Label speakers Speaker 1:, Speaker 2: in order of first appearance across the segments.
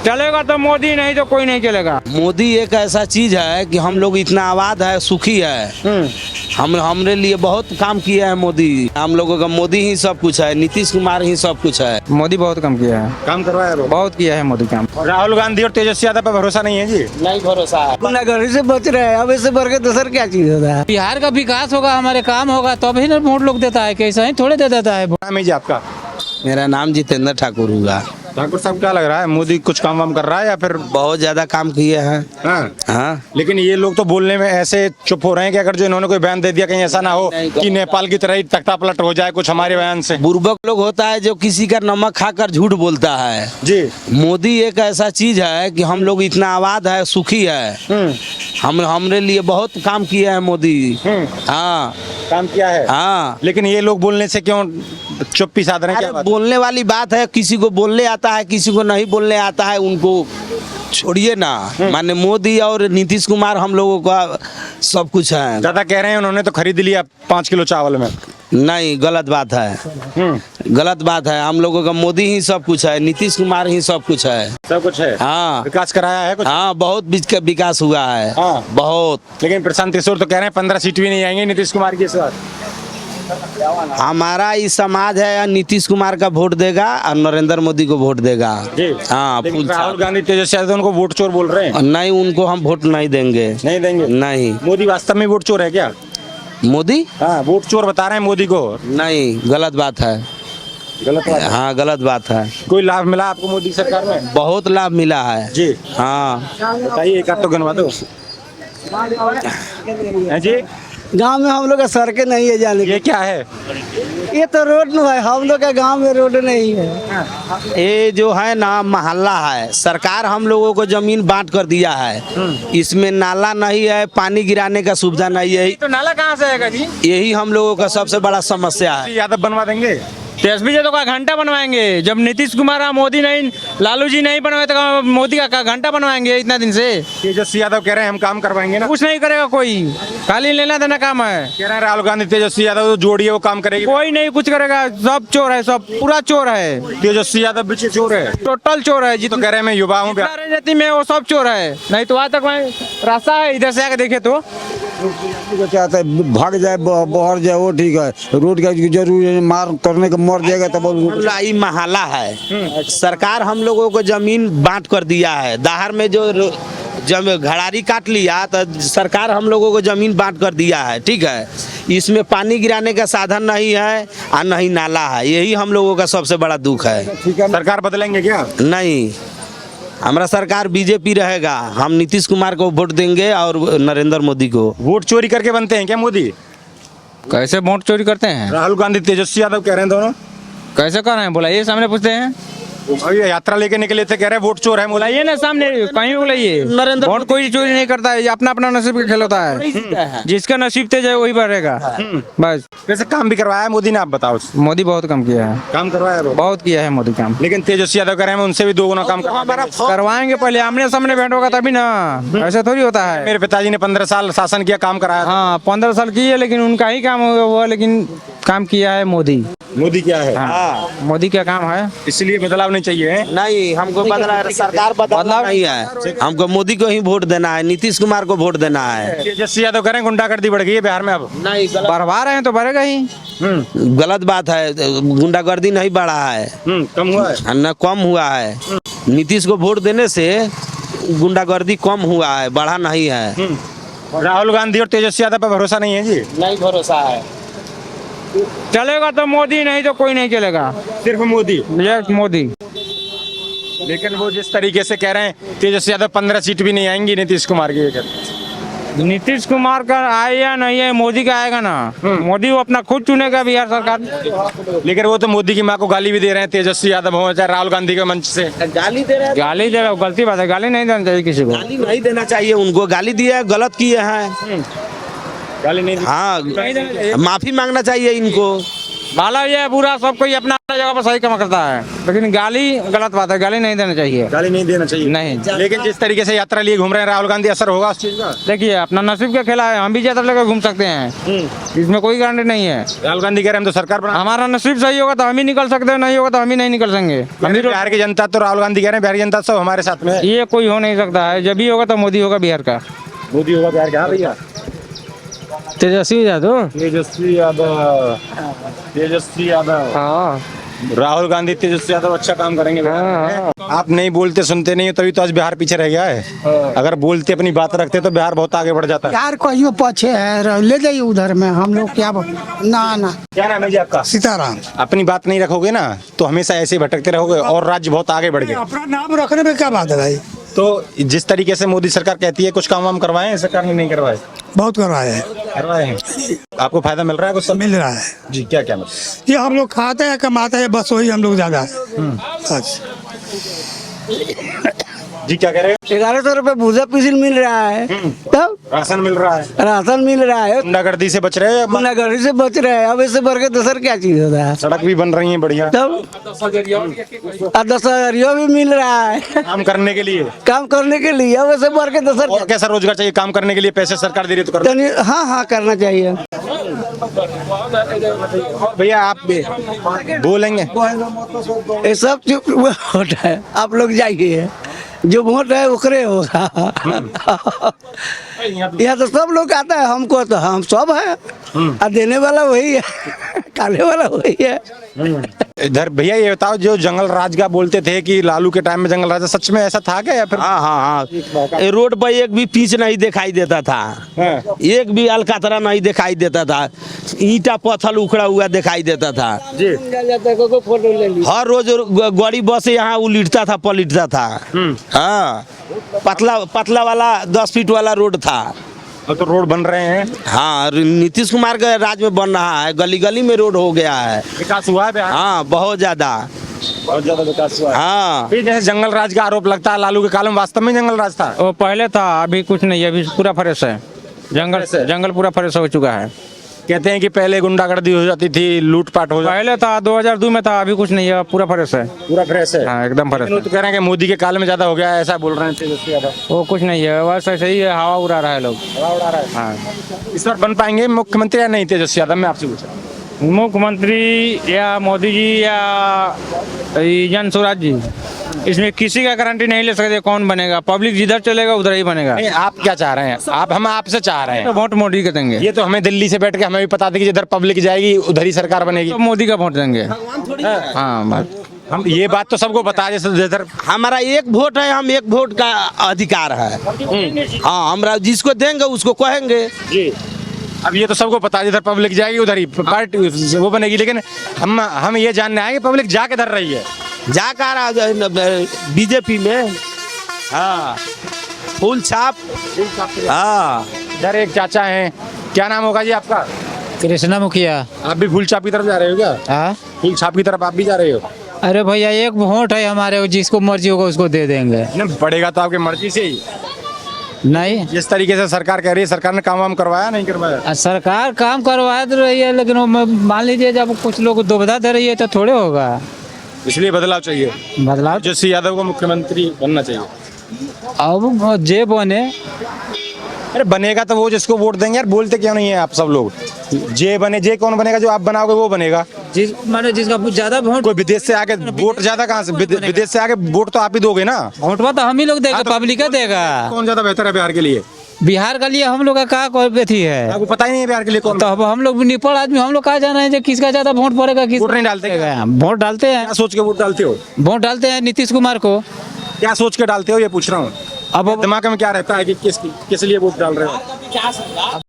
Speaker 1: चलेगा तो मोदी, नहीं तो कोई नहीं चलेगा।
Speaker 2: मोदी एक ऐसा चीज है कि हम लोग इतना आबाद है, सुखी है। हमरे लिए बहुत काम किया है मोदी। हम लोगों का मोदी ही सब कुछ है, नीतीश कुमार ही सब कुछ है।
Speaker 1: मोदी बहुत कम किया है,
Speaker 3: काम करवाया है
Speaker 1: बहुत किया है मोदी काम।
Speaker 3: राहुल गांधी और तेजस्वी यादव पे भरोसा नहीं है जी।
Speaker 2: नहीं भरोसा है।
Speaker 4: गुंडागर्दी से बच रहे हैं, अब इससे बढ़ के दूसर क्या चीज होता है।
Speaker 5: बिहार का विकास होगा, हमारे काम होगा तो अभी ना वोट लोग देता है, कैसा ही थोड़े दे देता है।
Speaker 3: नाम है जी आपका?
Speaker 2: मेरा नाम जितेंद्र ठाकुर हुआ।
Speaker 3: ठाकुर साहब, क्या लग रहा है, मोदी कुछ काम वाम कर रहा है या फिर?
Speaker 2: बहुत ज्यादा काम किए हैं।
Speaker 3: हाँ।
Speaker 2: हाँ,
Speaker 3: लेकिन ये लोग तो बोलने में ऐसे चुप हो रहे हैं कि अगर जो इन्होंने कोई बयान दे दिया कहीं ऐसा ना हो कि नेपाल की तरह ही तख्ता पलट हो जाए कुछ हमारे बयान से।
Speaker 2: बुर्बक लोग होता है जो किसी का नमक खाकर झूठ बोलता है
Speaker 3: जी।
Speaker 2: मोदी एक ऐसा चीज है कि हम लोग इतना आबाद है, सुखी है। हमरे लिए बहुत काम किया है मोदी। हाँ,
Speaker 3: काम किया है।
Speaker 2: हाँ।
Speaker 3: लेकिन ये लोग बोलने से क्यों चुप्पी साध रहे हैं, क्या
Speaker 2: अरे
Speaker 3: बात है?
Speaker 2: बोलने वाली बात है, किसी को बोलने आता है, किसी को नहीं बोलने आता है, उनको छोड़िए ना। माने मोदी और नीतीश कुमार हम लोगों का सब कुछ है।
Speaker 3: ज्यादा कह रहे हैं उन्होंने तो खरीद लिया 5 किलो चावल में।
Speaker 2: नहीं, गलत बात है, गलत बात है। हम लोगों का मोदी ही सब कुछ है, नीतीश कुमार ही सब कुछ है।
Speaker 3: सब कुछ है।
Speaker 2: हाँ,
Speaker 3: विकास कराया है कुछ?
Speaker 2: हाँ, बहुत विकास हुआ है।
Speaker 3: हाँ।
Speaker 2: बहुत।
Speaker 3: लेकिन प्रशांत किशोर तो कह रहे हैं 15 सीट भी नहीं आएंगे नीतीश कुमार के साथ।
Speaker 2: हमारा इस समाज है, नीतीश कुमार का वोट देगा और नरेंद्र मोदी को वोट देगा।
Speaker 3: जी।
Speaker 2: हाँ,
Speaker 3: लेकिन
Speaker 2: फुल
Speaker 3: राहुल गांधी तेजस्वी यादव उनको वोट चोर बोल रहे हैं।
Speaker 2: नहीं, उनको हम वोट नहीं देंगे।
Speaker 3: नहीं देंगे?
Speaker 2: नहीं।
Speaker 3: मोदी वास्तव में वोट चोर है क्या?
Speaker 2: मोदी?
Speaker 3: हाँ, वोट चोर बता रहे हैं मोदी को।
Speaker 2: नहीं, गलत बात है।
Speaker 3: गलत बात है।
Speaker 2: हाँ, गलत बात है।
Speaker 3: कोई लाभ मिला आपको मोदी सरकार में?
Speaker 2: बहुत लाभ मिला है
Speaker 3: जी।
Speaker 2: हाँ।
Speaker 3: बताइए, एक आध तो गिनवा दो। हैं जी?
Speaker 4: गांव में हम लोग का सड़कें नहीं है जाने
Speaker 3: ये क्या है?
Speaker 4: की। ये तो रोड न है, हम लोग का गांव में रोड नहीं है।
Speaker 2: ये जो है ना मोहल्ला है, सरकार हम लोगों को जमीन बांट कर दिया है। इसमें नाला नहीं है, पानी गिराने का सुविधा नहीं है।
Speaker 1: तो नाला कहाँ से आएगा जी?
Speaker 2: यही हम लोगों का सबसे बड़ा समस्या है।
Speaker 3: यादव बनवा देंगे?
Speaker 1: तेजस्वी यादव का घंटा बनवाएंगे। जब नीतीश कुमार मोदी नहीं, लालू जी नहीं बनवाए तो मोदी का घंटा बनवाएंगे इतना दिन से।
Speaker 3: तेजस्वी यादव कह रहे हैं हम काम करवाएंगे ना।
Speaker 1: कुछ नहीं करेगा कोई, खाली लेना देना काम है।
Speaker 3: कह रहे हैं राहुल गांधी तेजस्वी यादव तो जोड़िए वो काम करेगी।
Speaker 1: कोई नहीं कुछ करेगा, सब चोर है, सब पूरा चोर है।
Speaker 3: तेजस्वी यादव भी चोर है,
Speaker 1: टोटल चोर है जी।
Speaker 3: तो कह रहे हैं मैं युवा हूँ।
Speaker 1: राजनीति में वो सब चोर है। नहीं तो आज तक रास्ता है, इधर से आके देखे तो
Speaker 6: चाहता है भाग जाए, बाहर जाए, वो ठीक है। रोड का जरूरी है, मार करने का मर जाएगा तब।
Speaker 2: ये मोहल्ला है, सरकार हम लोगों को जमीन बांट कर दिया है। दाहर में जो जब घड़ारी काट लिया तो सरकार हम लोगों को जमीन बांट कर दिया है, ठीक है। इसमें पानी गिराने का साधन नहीं है और नहीं नाला है। यही हम लोगों का सबसे बड़ा दुख है।
Speaker 3: सरकार बदलेंगे क्या?
Speaker 2: नहीं, हमारा सरकार बीजेपी रहेगा। हम नीतीश कुमार को वोट देंगे और नरेंद्र मोदी को।
Speaker 3: वोट चोरी करके बनते हैं क्या मोदी?
Speaker 1: कैसे वोट चोरी करते हैं?
Speaker 3: राहुल गांधी तेजस्वी यादव कह रहे हैं दोनों।
Speaker 1: कैसे कर रहे हैं? बोलाइए, सामने पूछते हैं।
Speaker 3: अभी यात्रा लेके निकले थे, कह रहे हैं वोट चोर है।
Speaker 1: बोलाइए ना, सामने कहीं भी बोलाइए।
Speaker 2: नरेंद्र
Speaker 1: वोट कोई चोरी नहीं करता है, ये अपना अपना नसीब का खेल होता है। जिसका नसीब तेज है वही बढ़ेगा बस।
Speaker 3: वैसे काम भी करवाया है मोदी ने, आप बताओ।
Speaker 1: मोदी बहुत कम किया है,
Speaker 3: काम करवाया है
Speaker 1: बहुत किया है मोदी काम।
Speaker 3: लेकिन तेजस्वी यादव कह रहे हैं उनसे भी 2 गुना काम
Speaker 1: करवाएंगे, पहले आमने सामने भेंट होगा तभी ना, ऐसा थोड़ी होता है।
Speaker 3: मेरे पिताजी ने 15 साल शासन किया, काम कराया था।
Speaker 1: हाँ, 15 साल की है, लेकिन उनका ही काम हुआ, लेकिन काम किया है मोदी।
Speaker 3: मोदी क्या है?
Speaker 2: हाँ,
Speaker 1: मोदी क्या काम है?
Speaker 3: इसलिए बदलाव नहीं चाहिए।
Speaker 2: नहीं, हमको सरकार बदलाव नहीं है। हमको मोदी को ही वोट देना है, नीतीश कुमार को वोट देना है।
Speaker 3: तेजस्वी यादव कह रहे हैं गुंडागर्दी बढ़ गई है बिहार में अब।
Speaker 2: नहीं,
Speaker 1: बढ़वा रहे हैं तो बढ़ेगा ही।
Speaker 2: गलत बात है। गुंडागर्दी नहीं बढ़ा है,
Speaker 3: कम हुआ है।
Speaker 2: न कम हुआ है। नीतीश को वोट देने से गुंडागर्दी कम हुआ है, बढ़ा नहीं है।
Speaker 3: राहुल गांधी और तेजस्वी यादव पर भरोसा नहीं है जी।
Speaker 2: नहीं भरोसा है।
Speaker 1: चलेगा तो मोदी, नहीं तो कोई नहीं चलेगा।
Speaker 3: सिर्फ मोदी?
Speaker 1: यस, मोदी।
Speaker 3: लेकिन वो जिस तरीके से कह रहे हैं तेजस्वी यादव 15 सीट भी नहीं आएंगी नीतीश कुमार की।
Speaker 1: नीतीश कुमार का आए या नहीं है, मोदी का आएगा ना। मोदी वो अपना खुद चुनेगा बिहार सरकार।
Speaker 3: लेकिन वो तो मोदी की माँ को गाली भी दे रहे हैं, तेजस्वी यादव हो चाहे राहुल गांधी के मंच से।
Speaker 2: गाली दे रहे हैं।
Speaker 1: गाली दे रहा, गलती बात है। गाली नहीं देना चाहिए किसी को।
Speaker 2: गाली नहीं देना चाहिए उनको। गाली दिया, गलत किए हैं।
Speaker 3: गाली नहीं।
Speaker 2: हाँ, माफी मांगना चाहिए इनको।
Speaker 1: भला ये बुरा सब कोई अपना जगह पर सही काम करता है, लेकिन गाली गलत बात है, गाली नहीं देना चाहिए।
Speaker 3: गाली नहीं देना चाहिए।
Speaker 1: नहीं।
Speaker 3: लेकिन जिस तरीके से यात्रा लिए घूम रहे हैं राहुल गांधी, असर होगा उस चीज का?
Speaker 1: देखिए अपना नसीब का खेला है, हम भी यात्रा लेकर घूम सकते हैं, इसमें कोई गारंटी नहीं है।
Speaker 3: राहुल गांधी कह रहे हैं हम तो सरकार बना।
Speaker 1: हमारा नसीब सही होगा तो हम ही निकल सकते हैं, नहीं होगा तो हम ही नहीं निकल सकेंगे। हम ही
Speaker 3: बिहार की जनता तो राहुल गांधी कह रहे हैं बिहार की जनता सब हमारे साथ में है।
Speaker 1: ये कोई हो नहीं सकता है, जब भी होगा तो मोदी होगा बिहार का।
Speaker 3: मोदी होगा बिहार का? भैया
Speaker 5: तेजस्वी यादव।
Speaker 3: तेजस्वी यादव, तेजस्वी यादव।
Speaker 5: हाँ
Speaker 3: राहुल गांधी तेजस्वी यादव अच्छा काम करेंगे। आप नहीं बोलते सुनते नहीं हो, तभी तो आज बिहार पीछे रह गया है। अगर बोलते अपनी बात रखते तो बिहार बहुत आगे बढ़ जाता है।
Speaker 4: यार कहियो पछे है, ले जाइए उधर में, हम लोग क्या ना।
Speaker 3: क्या नाम है जी आपका?
Speaker 4: सीताराम।
Speaker 3: अपनी बात नहीं रखोगे ना तो हमेशा ऐसे ही भटकते रहोगे और राज्य बहुत आगे बढ़ गया।
Speaker 4: अपना नाम रखने में क्या बात है भाई?
Speaker 3: तो जिस तरीके से मोदी सरकार कहती है कुछ काम वाम करवाए हैं, सरकार ने नहीं करवाए?
Speaker 4: बहुत करवाए हैं।
Speaker 3: करवाए हैं। आपको फायदा मिल रहा है कुछ सब?
Speaker 4: मिल रहा है
Speaker 3: जी, क्या क्या मतलब?
Speaker 4: ये हम लोग खाते हैं कमाते हैं, बस वही हम लोग ज्यादा है। बस
Speaker 3: जी क्या कह रहे हैं?
Speaker 4: 1100 रुपए भूसा पिसिल मिल रहा है, तब
Speaker 3: राशन मिल रहा है,
Speaker 4: राशन मिल रहा है,
Speaker 3: गुंडागर्दी से बच रहे हैं,
Speaker 4: गुंडागर्दी से बच रहे हैं। अब इससे बढ़ के दूसर क्या चीज होता है?
Speaker 3: सड़क भी बन रही है बढ़िया,
Speaker 4: तब 10,000 भी मिल रहा है
Speaker 3: काम करने के लिए।
Speaker 4: काम करने के लिए। अब इससे बढ़ के दूसर
Speaker 3: और कैसा रोजगार चाहिए? काम करने के लिए पैसे सरकार दे रही है तो कर।
Speaker 4: हाँ करना चाहिए।
Speaker 3: भैया आप भी बोलेंगे?
Speaker 4: ये सब चुप वोट है, आप लोग जाइए, जो वोट है उकरे होगा। यहाँ तो सब लोग आता है, हमको तो हम सब है, और देने वाला वही है, खाने वाला वही है।
Speaker 3: इधर भैया ये बताओ, जो जंगल राज का बोलते थे कि लालू के टाइम में जंगल राज, सच में ऐसा था क्या या फिर?
Speaker 2: हाँ। रोड पर एक भी पीच नहीं दिखाई देता था, एक भी अलकतरा नहीं दिखाई देता था, ईंटा पत्थर उखड़ा हुआ दिखाई देता था
Speaker 3: जी।
Speaker 2: हर रोज गाड़ी बस यहाँ उलटता था, पलटता था। हाँ, पतला वाला 10 फीट वाला रोड था।
Speaker 3: अब तो रोड बन रहे हैं।
Speaker 2: हाँ, नीतीश कुमार के राज में बन रहा है, गली गली में रोड हो गया है,
Speaker 3: विकास हुआ है बिहार?
Speaker 2: हाँ बहुत ज्यादा
Speaker 3: विकास हुआ है।
Speaker 2: हाँ।
Speaker 3: फिर जैसे जंगल राज का आरोप लगता है लालू के काल में, वास्तव में जंगल राज था?
Speaker 1: वो पहले था, अभी कुछ नहीं है, अभी पूरा फ्रेश है। जंगल पूरा फ्रेश हो चुका है।
Speaker 3: कहते हैं कि पहले गुंडागर्दी हो जाती थी, लूटपाट हो जाती।
Speaker 1: पहले था 2002 में था, अभी कुछ नहीं है, पूरा फ्रेश है।
Speaker 3: पूरा फ्रेश है?
Speaker 1: हाँ एकदम फ्रेश है।
Speaker 3: तो कह रहे हैं कि मोदी के काल में ज्यादा हो गया है, ऐसा बोल रहे हैं तेजस्वी यादव।
Speaker 1: वो कुछ नहीं है, बस ऐसे ही है, हवा उड़ा रहा है लोग।
Speaker 3: हवा उड़ा रहा है।
Speaker 1: हाँ।
Speaker 3: इस बार बन पाएंगे मुख्यमंत्री या नहीं तेजस्वी यादव? मैं आपसे पूछा
Speaker 1: मुख्यमंत्री या मोदी जी या जन स्वराज जी, इसमें किसी का गारंटी नहीं ले सकते कौन बनेगा। पब्लिक जिधर चलेगा उधर ही बनेगा।
Speaker 3: नहीं, आप क्या चाह रहे हैं? हम आपसे चाह रहे
Speaker 1: तो
Speaker 3: हैं
Speaker 1: वोट मोदी के देंगे।
Speaker 3: ये तो हमें दिल्ली से बैठ के हमें भी पता था कि जिधर पब्लिक जाएगी उधर ही सरकार बनेगी।
Speaker 1: तो मोदी का वोट देंगे। हाँ बस।
Speaker 3: हम ये बात तो सबको बता, जैसे जिधर
Speaker 2: हमारा एक वोट है, हम एक वोट का अधिकार है। हाँ, हमरा जिसको देंगे उसको कहेंगे।
Speaker 3: जी। अब ये तो सबको पता, जिधर पब्लिक जाएगी उधर ही पार्टी वो बनेगी। लेकिन हम ये जानना है कि पब्लिक जा किधर रही है?
Speaker 2: जा कर बीजेपी में। हाँ, फूल छाप। हाँ,
Speaker 3: इधर एक चाचा हैं, क्या नाम होगा जी आपका?
Speaker 5: कृष्णा मुखिया।
Speaker 3: आप भी फूल छाप की तरफ जा रहे हो क्या?
Speaker 5: हाँ
Speaker 3: फूल छाप की तरफ आप भी जा रहे हो?
Speaker 5: अरे भैया एक वोट है हमारे, जिसको मर्जी होगा उसको दे देंगे।
Speaker 3: नहीं, पड़ेगा तो आपकी मर्जी से ही।
Speaker 5: नहीं,
Speaker 3: जिस तरीके से सरकार कह रही है, सरकार ने काम वाम करवाया नहीं करवाया?
Speaker 5: सरकार काम करवा तो रही है, लेकिन वो मान लीजिए जब कुछ लोग दुविधा दे रही है तो थोड़े होगा।
Speaker 3: इसलिए बदलाव चाहिए।
Speaker 5: बदलाव
Speaker 3: तेजस्वी यादव को मुख्यमंत्री बनना चाहिए।
Speaker 5: अब जे बने।
Speaker 3: अरे बनेगा तो वो जिसको वोट देंगे यार, बोलते क्यों नहीं है आप सब लोग? जे बने, जे कौन बनेगा? जो आप बनाओगे वो बनेगा।
Speaker 5: जिस माने जिसका ज्यादा वोट,
Speaker 3: कोई विदेश से आके वोट ज्यादा कहाँ से? विदेश से आके वोट तो आप ही दोगे ना।
Speaker 5: वोटवा तो हम ही लोग देगा, पब्लिक देगा।
Speaker 3: कौन ज्यादा बेहतर है बिहार के लिए?
Speaker 5: बिहार का लिए हम लोग का क्या कोई अथी है?
Speaker 3: आपको पता ही नहीं है बिहार के लिए कौन?
Speaker 5: तो अब हम लोग निपड़ आदमी, हम लोग कहा जाना है किसका ज्यादा वोट पड़ेगा, किस
Speaker 3: वोट नहीं डालते क्या?
Speaker 5: वोट डालते हैं।
Speaker 3: क्या सोच के वोट डालते हो?
Speaker 5: वोट डालते हैं नीतीश कुमार को।
Speaker 3: क्या सोच के डालते हो ये पूछ रहा हूँ।
Speaker 5: अब
Speaker 3: दिमाग में क्या रहता है कि किस लिए वोट डाल रहे हो?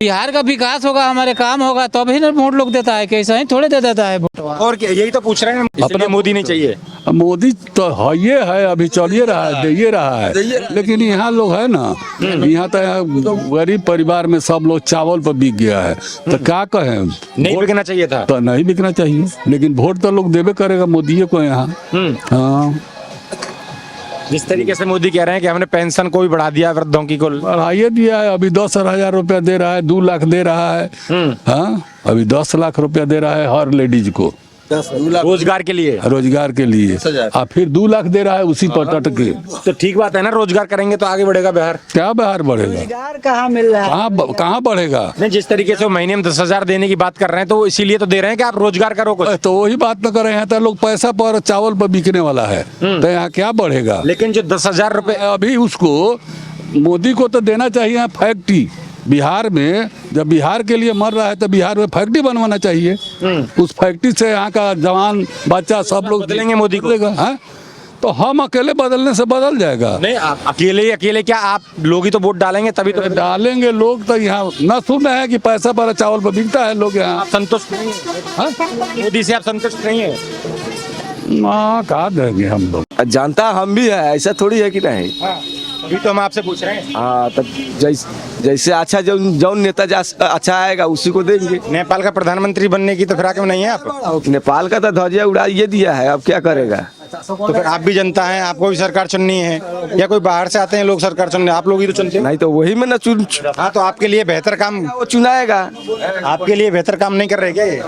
Speaker 5: बिहार का विकास होगा, हमारे काम होगा तो अभी ना वोट लोग देता है, कैसा ही थोड़े दे देता है वोट।
Speaker 3: और क्या, यही तो पूछ रहे हैं। इसलिए मोदी नहीं चाहिए।
Speaker 7: मोदी तो है, ये है, अभी चलिए रहा है, दे रहा है, लेकिन यहाँ लोग है ना, यहाँ तो गरीब परिवार में सब लोग चावल पर बिक गया है, तो क्या कहें?
Speaker 3: नहीं बिकना चाहिए था।
Speaker 7: तो नहीं बिकना चाहिए, लेकिन वोट तो लोग देवे करेगा मोदी को यहाँ। हाँ,
Speaker 3: जिस तरीके से मोदी कह रहे हैं कि हमने पेंशन को भी बढ़ा दिया, वृद्धों की को
Speaker 7: बढ़ाइए दिया है, अभी 10,000 रुपया दे रहा है, 2 लाख दे रहा है। हाँ, अभी 10 लाख रुपया दे रहा है हर लेडीज को।
Speaker 3: रोजगार के लिए।
Speaker 7: रोजगार के लिए, और फिर 2 लाख दे रहा है उसी पर टट के।
Speaker 3: तो ठीक बात है ना, रोजगार करेंगे तो आगे बढ़ेगा बिहार।
Speaker 7: क्या बिहार बढ़ेगा?
Speaker 4: रोजगार कहाँ मिल रहा है?
Speaker 7: कहाँ बढ़ेगा?
Speaker 3: नहीं, जिस तरीके से वो महीने में 10,000 देने की बात कर रहे हैं तो इसीलिए तो दे रहे हैं कि आप रोजगार करो कुछ।
Speaker 7: तो वही बात न कर रहे हैं, तो लोग पैसा पर चावल पर बिकने वाला है, तो यहाँ क्या बढ़ेगा?
Speaker 3: लेकिन जो 10,000 रुपए
Speaker 7: अभी उसको मोदी को तो देना चाहिए फैक्ट्री। बिहार में जब बिहार के लिए मर रहा है तो बिहार में फैक्ट्री बनवाना चाहिए। उस फैक्ट्री से यहाँ का जवान बच्चा सब लोग
Speaker 3: बदलेंगे मोदी को।
Speaker 7: हाँ? तो हम अकेले बदलने से बदल जाएगा?
Speaker 3: नहीं, आप अकेले क्या, आप लोग ही तो वोट डालेंगे तभी तो
Speaker 7: डालेंगे लोग। तो यहाँ न सुन रहे हैं कि पैसा पर चावल पर बिकता है लोग यहाँ।
Speaker 3: आप संतुष्ट नहीं हैं?
Speaker 7: हाँ?
Speaker 3: मोदी से आप संतुष्ट नहीं है?
Speaker 7: कहा देंगे हम लोग?
Speaker 8: जानता हम भी है, ऐसा थोड़ी है कि नहीं।
Speaker 3: अभी तो हम आपसे पूछ रहे हैं।
Speaker 8: हाँ, तब जैसे अच्छा जो नेता अच्छा आएगा उसी को देंगे।
Speaker 3: नेपाल का प्रधानमंत्री बनने की तो फिराक में नहीं है आप?
Speaker 8: नेपाल का तो ध्वजा उड़ा ये दिया है, अब क्या करेगा।
Speaker 3: तो फिर आप भी जनता हैं, आपको भी सरकार चुननी है, या कोई बाहर से आते हैं लोग सरकार चुनने? आप लोग ही तो चुनते हैं।
Speaker 8: नहीं तो वही में न चुन,
Speaker 3: हाँ, तो आपके लिए बेहतर काम,
Speaker 8: वो चुनाएगा।
Speaker 3: आपके लिए बेहतर काम नहीं कर रहे क्या ये?